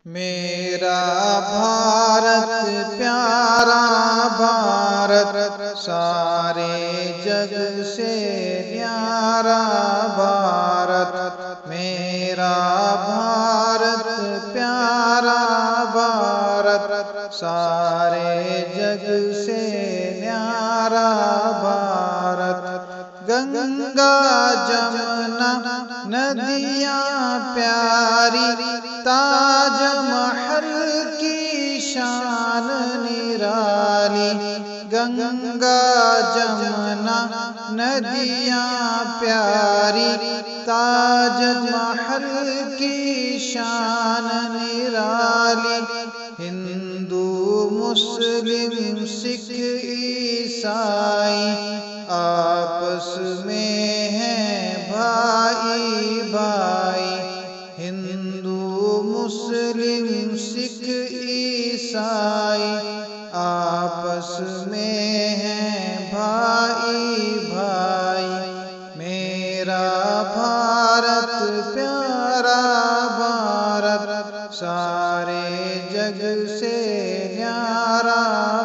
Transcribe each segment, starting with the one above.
میرا بھارت پیارا بھارت سارے جگ سے نیارا بھارت میرا بھارت پیارا بھارت سارے جگ سے نیارا بھارت گنگا جمنا ندیاں پیاری تاج محل کی شان نرالی گنگا جمنا ندیاں پیاری تاج محل کی شان نرالی ہندو مسلم سکھ عیسائی آپس میں ہیں بھائی بھائی ہندو مسلم سکھ عیسائی آپس میں ہیں بھائی بھائی میرا بھارت پیارا بھارت سارے جگ سے نیارا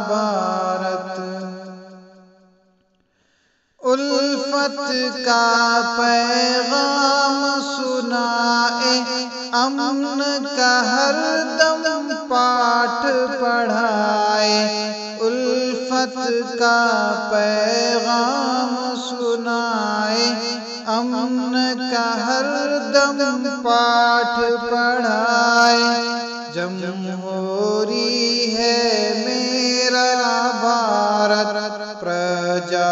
بھارت الفت کا پیغام سنائے امن کا ہر دم پاٹھ پڑھائے الفت کا پیغام سنائے امن کا ہر دم پاٹھ پڑھائے جمہوری ہے میرا بھارت پرجا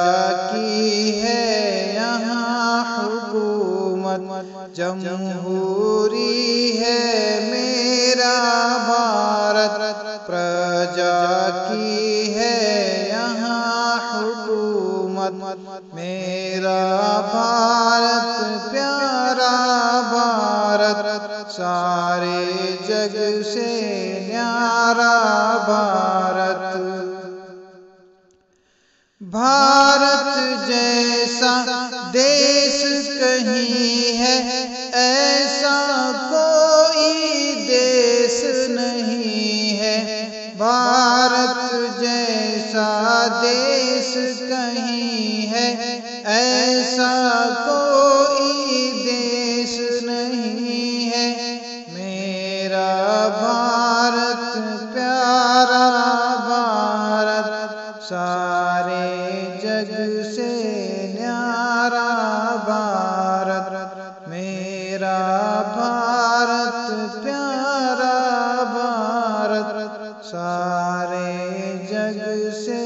کی ہے یہاں حکومت جمہوری ہے میرا بھارت پرجا کی ہے یہاں حکومت میرا بھارت پیارا بھارت سارے جگ سے نیارا بھارت بھارت جیسا دیش کہیں ہے ایسا کوئی دیش نہیں ہے بھارت جیسا دیش کہیں ہے ایسا کوئی دیش نہیں ہے میرا بھارت پیارا بھارت سارے جگ سے نیارا بھارت میرا بھارت پیارا بھارت سارے جگ سے